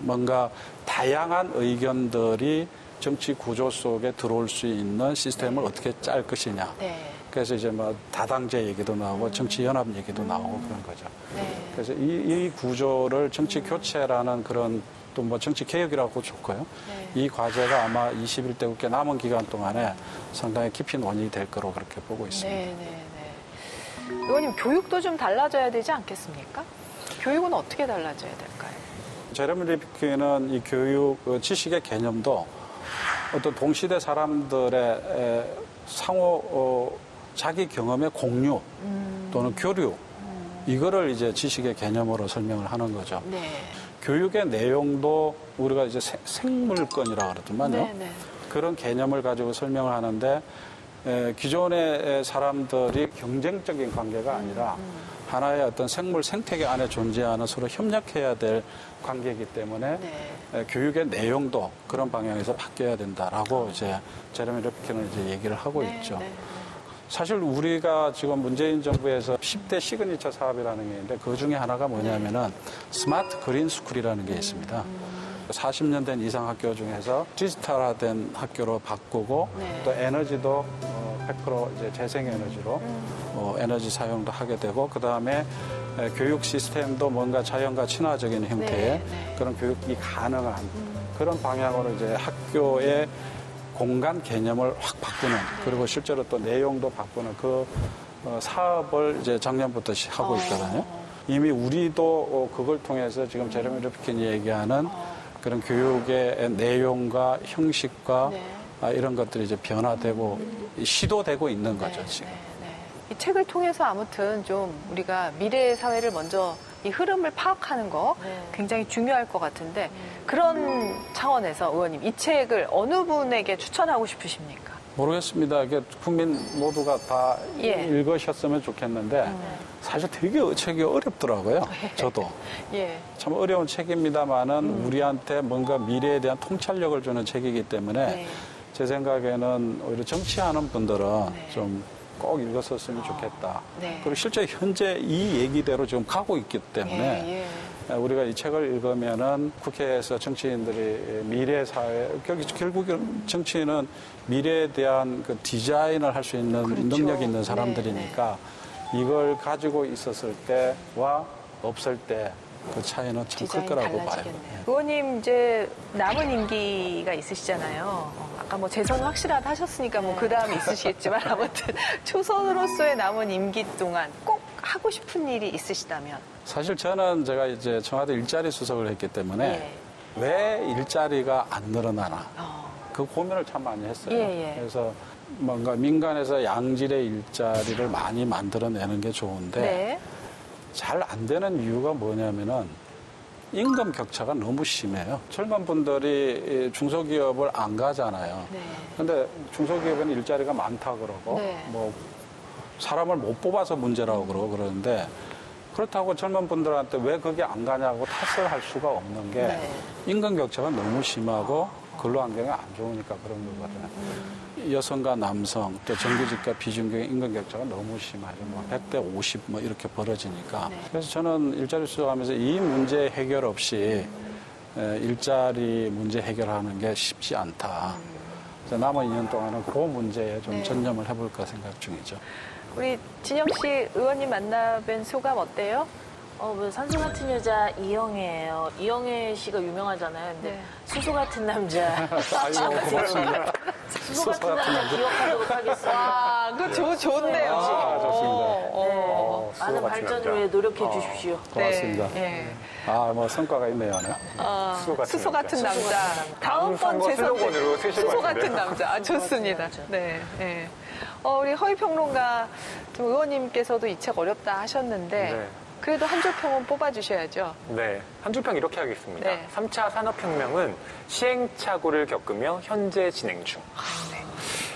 뭔가 다양한 의견들이 정치 구조 속에 들어올 수 있는 시스템을 어떻게 짤 것이냐. 네. 그래서 이제 뭐 다당제 얘기도 나오고 정치 연합 얘기도 나오고 그런 거죠. 네. 그래서 이 구조를 정치 교체라는 그런 또 뭐 정치 개혁이라고 좋고요. 네. 이 과제가 아마 21대 국회 남은 기간 동안에 상당히 깊이 논의될 거로 그렇게 보고 있습니다. 네, 네, 네. 의원님, 교육도 좀 달라져야 되지 않겠습니까? 교육은 어떻게 달라져야 될까요? 제레미 리프킨은 이 교육 지식의 개념도 어떤 동시대 사람들의 상호 자기 경험의 공유 또는 교류 이거를 이제 지식의 개념으로 설명을 하는 거죠. 네. 교육의 내용도 우리가 이제 생물권이라고 그러더만요. 네, 네. 그런 개념을 가지고 설명을 하는데 기존의 사람들이 경쟁적인 관계가 아니라 하나의 어떤 생물 생태계 안에 존재하는 서로 협력해야 될 관계이기 때문에 네. 교육의 내용도 그런 방향에서 바뀌어야 된다라고 이제 제레미 리프킨은 이제 얘기를 하고 네, 있죠. 네. 사실 우리가 지금 문재인 정부에서 10대 시그니처 사업이라는 게 있는데 그 중에 하나가 뭐냐면은 스마트 그린 스쿨이라는 게 있습니다. 40년 된 이상 학교 중에서 디지털화된 학교로 바꾸고 네. 또 에너지도 100% 이제 재생에너지로 에너지 사용도 하게 되고 그 다음에 교육 시스템도 뭔가 자연과 친화적인 형태의 그런 교육이 가능한 그런 방향으로 이제 학교의 공간 개념을 확 바꾸는 그리고 실제로 또 내용도 바꾸는 그 사업을 이제 작년부터 하고 있거든요. 이미 우리도 그걸 통해서 지금 제레미 루피킨이 얘기하는 그런 교육의 내용과 형식과 이런 것들이 이제 변화되고 시도되고 있는 거죠, 지금. 이 책을 통해서 아무튼 좀 우리가 미래의 사회를 먼저 이 흐름을 파악하는 거 굉장히 중요할 것 같은데 그런 차원에서 의원님 이 책을 어느 분에게 추천하고 싶으십니까? 모르겠습니다. 이게 국민 모두가 다 예. 읽으셨으면 좋겠는데 사실 되게 책이 어렵더라고요. 저도. 예. 참 어려운 책입니다만은 우리한테 뭔가 미래에 대한 통찰력을 주는 책이기 때문에 제 생각에는 오히려 정치하는 분들은 좀 꼭 읽었었으면 좋겠다. 그리고 실제 현재 이 얘기대로 지금 가고 있기 때문에 우리가 이 책을 읽으면은 국회에서 정치인들이 미래 사회, 결국 정치인은 미래에 대한 그 디자인을 할 수 있는 능력이 있는 사람들이니까 이걸 가지고 있었을 때와 없을 때 그 차이는 참 클 거라고 봐요. 의원님 이제 남은 임기가 있으시잖아요. 아까 뭐 재선 확실하다 하셨으니까 뭐 그 다음에 있으시겠지만 아무튼 초선으로서의 남은 임기 동안 꼭 하고 싶은 일이 있으시다면? 사실 저는 제가 이제 청와대 일자리 수석을 했기 때문에 왜 일자리가 안 늘어나나 그 고민을 참 많이 했어요. 그래서 뭔가 민간에서 양질의 일자리를 많이 만들어내는 게 좋은데 잘 안 되는 이유가 뭐냐면은 임금 격차가 너무 심해요. 젊은 분들이 중소기업을 안 가잖아요. 근데 중소기업은 일자리가 많다 그러고 뭐 사람을 못 뽑아서 문제라고 그러고 그러는데 그렇다고 젊은 분들한테 왜 거기 안 가냐고 탓을 할 수가 없는 게 임금 격차가 너무 심하고 근로 환경이 안 좋으니까 그런 거거든요. 여성과 남성 또 정규직과 비정규직 임금 격차가 너무 심하죠. 뭐 100대 50 뭐 이렇게 벌어지니까. 그래서 저는 일자리 수석하면서 이 문제 해결 없이 일자리 문제 해결하는 게 쉽지 않다. 그래서 남은 2년 동안은 그 문제에 좀 전념을 해볼까 생각 중이죠. 우리 진영 씨 의원님 만나뵌 소감 어때요? 산소 같은 여자 이영애예요. 이영애 씨가 유명하잖아요. 근데 수소 같은 남자. 아이고, 고맙습니다. 수소 같은 남자 기억하도록 하겠습니다. 와, 그거 좋네요. 아, 좋습니다. 많은 발전을 위해 노력해 주십시오. 고맙습니다. 뭐 성과가 있네요. 수소 같은 남자. 다음번 선거 재선 슬로건으로 쓰실 수소 것 같은데요. 같은 남자. 좋습니다. 네. 우리 허위평론가 좀 의원님께서도 이 책 어렵다 하셨는데 그래도 한 줄 평은 뽑아주셔야죠. 네. 한 줄평 이렇게 하겠습니다. 3차 산업혁명은 시행착오를 겪으며 현재 진행 중.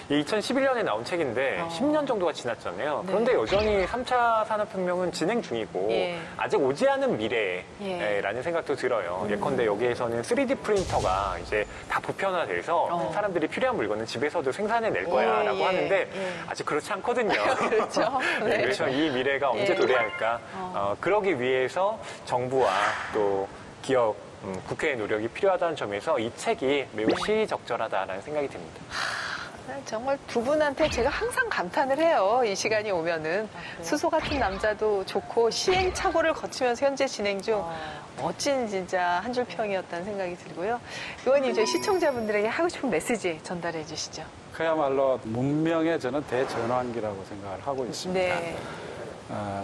2011년에 나온 책인데 10년 정도가 지났잖아요. 그런데 여전히 3차 산업혁명은 진행 중이고 아직 오지 않은 미래라는 생각도 들어요. 예컨대 여기에서는 3D 프린터가 이제 다 보편화돼서 사람들이 필요한 물건은 집에서도 생산해낼 거야 라고 하는데 아직 그렇지 않거든요. 그렇죠. 그래서 이 미래가 언제 도래할까? 그러기 위해서 정부와 또 기업, 국회의 노력이 필요하다는 점에서 이 책이 매우 시의적절하다라는 생각이 듭니다. 정말 두 분한테 제가 항상 감탄을 해요. 이 시간이 오면은. 수소 같은 남자도 좋고 시행착오를 거치면서 현재 진행 중 멋진 진짜 한 줄 평이었다는 생각이 들고요. 의원님, 저희 시청자분들에게 하고 싶은 메시지 전달해 주시죠. 그야말로 문명의 저는 대전환기라고 생각을 하고 있습니다.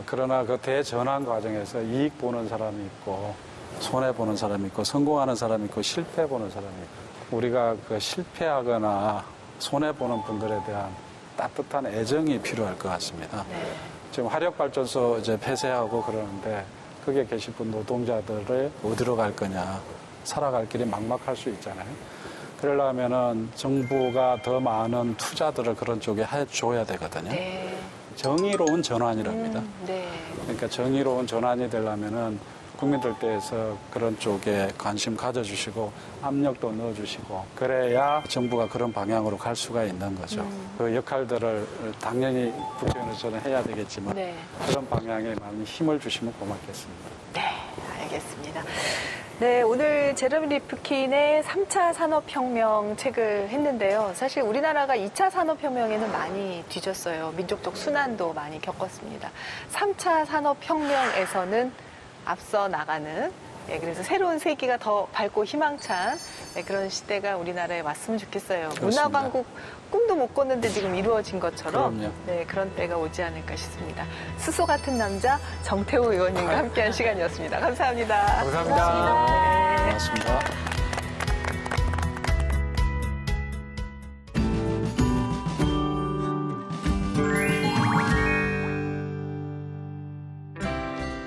그러나 그 대전환 과정에서 이익 보는 사람이 있고 손해 보는 사람이 있고 성공하는 사람이 있고 실패 보는 사람이 있고 우리가 그 실패하거나 손해보는 분들에 대한 따뜻한 애정이 필요할 것 같습니다. 지금 화력발전소 이제 폐쇄하고 그러는데 거기에 계실 분 노동자들을 어디로 갈 거냐 살아갈 길이 막막할 수 있잖아요. 그러려면은 정부가 더 많은 투자들을 그런 쪽에 해줘야 되거든요. 정의로운 전환이랍니다. 그러니까 정의로운 전환이 되려면은 국민들께서 그런 쪽에 관심 가져주시고 압력도 넣어주시고 그래야 정부가 그런 방향으로 갈 수가 있는 거죠. 그 역할들을 당연히 국회의원으로서는 해야 되겠지만 그런 방향에 많이 힘을 주시면 고맙겠습니다. 네, 알겠습니다. 알겠습니다. 네, 오늘 제레미 리프킨의 3차 산업혁명 책을 했는데요. 사실 우리나라가 2차 산업혁명에는 많이 뒤졌어요. 민족적 순환도 많이 겪었습니다. 3차 산업혁명에서는 앞서 나가는, 그래서 새로운 세기가 더 밝고 희망찬 그런 시대가 우리나라에 왔으면 좋겠어요. 그렇습니다. 문화광국 꿈도 못 꿨는데 지금 이루어진 것처럼 그럼요. 그런 때가 오지 않을까 싶습니다. 스소 같은 남자 정태우 의원님과 함께한 시간이었습니다. 감사합니다. 감사합니다. 고맙습니다.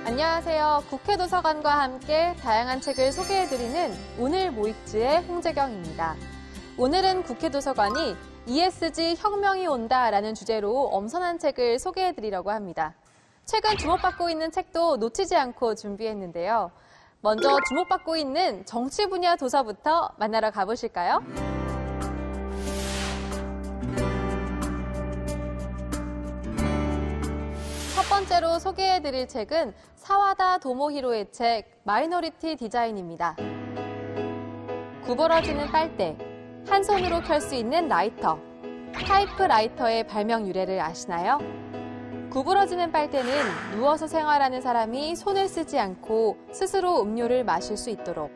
안녕하세요. 국회 도서관과 함께 다양한 책을 소개해드리는 오늘 뭐 읽지의 홍재경입니다. 오늘은 국회 도서관이 ESG 혁명이 온다라는 주제로 엄선한 책을 소개해드리려고 합니다. 최근 주목받고 있는 책도 놓치지 않고 준비했는데요. 먼저 주목받고 있는 정치 분야 도서부터 만나러 가보실까요? 첫 번째로 소개해드릴 책은 사와다 도모히로의 책 마이너리티 디자인입니다. 구부러지는 빨대, 한 손으로 켤 수 있는 라이터, 타이프라이터의 발명 유래를 아시나요? 구부러지는 빨대는 누워서 생활하는 사람이 손을 쓰지 않고 스스로 음료를 마실 수 있도록,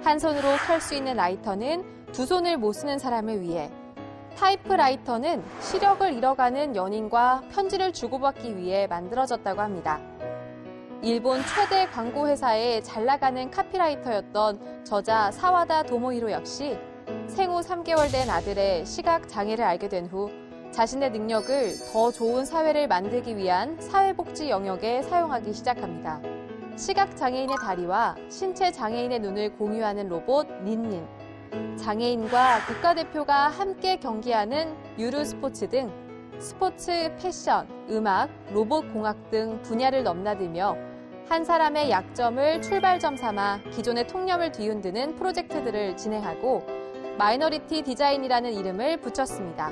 한 손으로 켤 수 있는 라이터는 두 손을 못 쓰는 사람을 위해, 타이프라이터는 시력을 잃어가는 연인과 편지를 주고받기 위해 만들어졌다고 합니다. 일본 최대 광고 회사의 잘 나가는 카피라이터였던 저자 사와다 도모히로 역시 생후 3개월 된 아들의 시각 장애를 알게 된 후 자신의 능력을 더 좋은 사회를 만들기 위한 사회복지 영역에 사용하기 시작합니다. 시각 장애인의 다리와 신체 장애인의 눈을 공유하는 로봇 린린, 장애인과 국가대표가 함께 경기하는 유루스포츠 등 스포츠, 패션, 음악, 로봇공학 등 분야를 넘나들며 한 사람의 약점을 출발점 삼아 기존의 통념을 뒤흔드는 프로젝트들을 진행하고 마이너리티 디자인이라는 이름을 붙였습니다.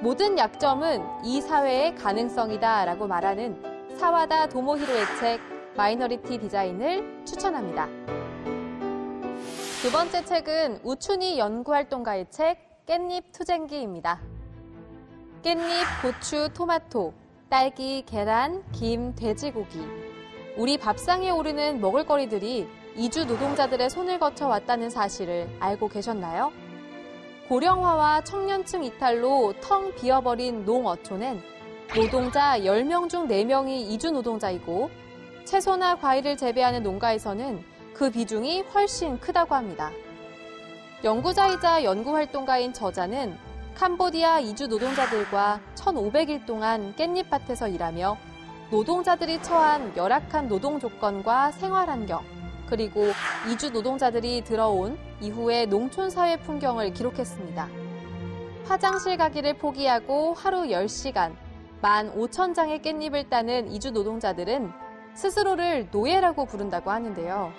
모든 약점은 이 사회의 가능성이다 라고 말하는 사와다 도모히로의 책 마이너리티 디자인을 추천합니다. 두 번째 책은 우춘희 연구활동가의 책 깻잎 투쟁기입니다. 깻잎, 고추, 토마토, 딸기, 계란, 김, 돼지고기. 우리 밥상에 오르는 먹을거리들이 이주 노동자들의 손을 거쳐 왔다는 사실을 알고 계셨나요? 고령화와 청년층 이탈로 텅 비어버린 농어촌엔 노동자 10명 중 4명이 이주 노동자이고 채소나 과일을 재배하는 농가에서는 그 비중이 훨씬 크다고 합니다. 연구자이자 연구활동가인 저자는 캄보디아 이주 노동자들과 1,500일 동안 깻잎밭에서 일하며 노동자들이 처한 열악한 노동 조건과 생활 환경, 그리고 이주 노동자들이 들어온 이후의 농촌 사회 풍경을 기록했습니다. 화장실 가기를 포기하고 하루 10시간, 15,000장의 깻잎을 따는 이주 노동자들은 스스로를 노예라고 부른다고 하는데요.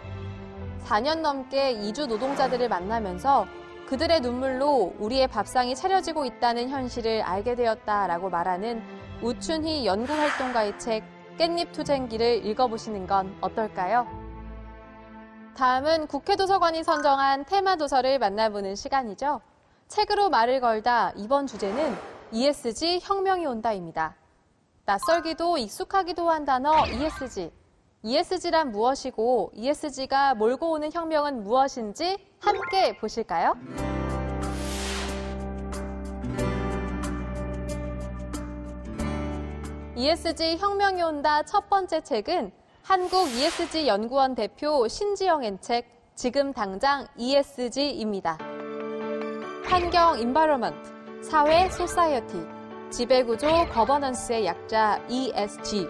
4년 넘게 이주 노동자들을 만나면서 그들의 눈물로 우리의 밥상이 차려지고 있다는 현실을 알게 되었다라고 말하는 우춘희 연구활동가의 책 깻잎 투쟁기를 읽어보시는 건 어떨까요? 다음은 국회 도서관이 선정한 테마 도서를 만나보는 시간이죠. 책으로 말을 걸다 이번 주제는 ESG 혁명이 온다입니다. 낯설기도 익숙하기도 한 단어 ESG. ESG란 무엇이고 ESG가 몰고 오는 혁명은 무엇인지 함께 보실까요? ESG 혁명이 온다 첫 번째 책은 한국 ESG 연구원 대표 신지영의 책 지금 당장 ESG입니다. 환경 environment, 사회 소사이어티, 지배구조 거버넌스의 약자 ESG.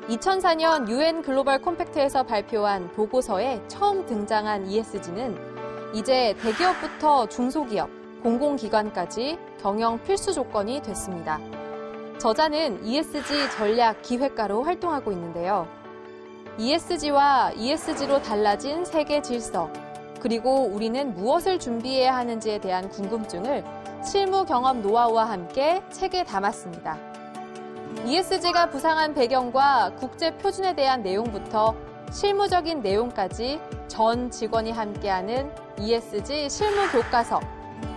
2004년 UN 글로벌 콤팩트에서 발표한 보고서에 처음 등장한 ESG는 이제 대기업부터 중소기업, 공공기관까지 경영 필수 조건이 됐습니다. 저자는 ESG 전략 기획가로 활동하고 있는데요. ESG와 ESG로 달라진 세계 질서, 그리고 우리는 무엇을 준비해야 하는지에 대한 궁금증을 실무 경험 노하우와 함께 책에 담았습니다. ESG가 부상한 배경과 국제 표준에 대한 내용부터 실무적인 내용까지 전 직원이 함께하는 ESG 실무 교과서.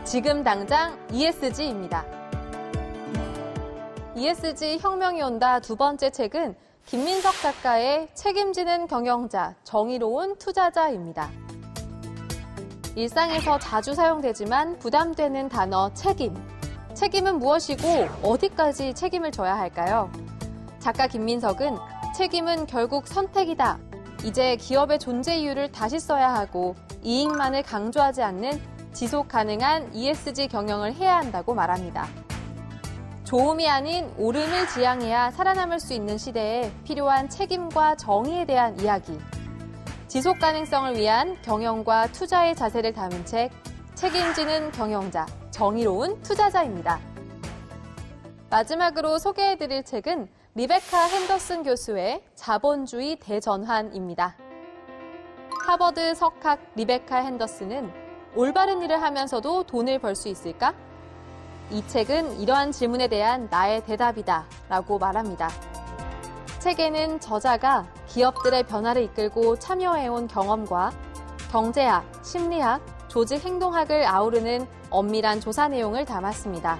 지금 당장 ESG입니다. ESG 혁명이 온다 두 번째 책은 김민석 작가의 책임지는 경영자, 정의로운 투자자입니다. 일상에서 자주 사용되지만 부담되는 단어 책임. 책임은 무엇이고 어디까지 책임을 져야 할까요? 작가 김민석은 책임은 결국 선택이다. 이제 기업의 존재 이유를 다시 써야 하고 이익만을 강조하지 않는 지속 가능한 ESG 경영을 해야 한다고 말합니다. 좋음이 아닌 옳음을 지향해야 살아남을 수 있는 시대에 필요한 책임과 정의에 대한 이야기. 지속 가능성을 위한 경영과 투자의 자세를 담은 책, 책임지는 경영자, 정의로운 투자자입니다. 마지막으로 소개해드릴 책은 리베카 핸더슨 교수의 자본주의 대전환입니다. 하버드 석학 리베카 핸더슨은 올바른 일을 하면서도 돈을 벌 수 있을까? 이 책은 이러한 질문에 대한 나의 대답이다 라고 말합니다. 책에는 저자가 기업들의 변화를 이끌고 참여해온 경험과 경제학, 심리학, 조직 행동학을 아우르는 엄밀한 조사 내용을 담았습니다.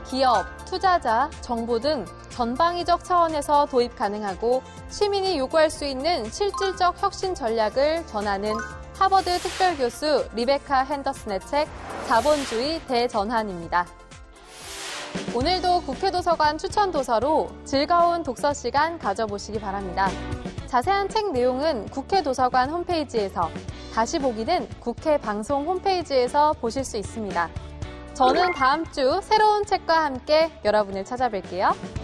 기업, 투자자, 정부 등 전방위적 차원에서 도입 가능하고 시민이 요구할 수 있는 실질적 혁신 전략을 전하는 하버드 특별교수 리베카 핸더슨의 책 자본주의 대전환입니다. 오늘도 국회도서관 추천 도서로 즐거운 독서 시간 가져보시기 바랍니다. 자세한 책 내용은 국회도서관 홈페이지에서, 다시 보기는 국회 방송 홈페이지에서 보실 수 있습니다. 저는 다음 주 새로운 책과 함께 여러분을 찾아뵐게요.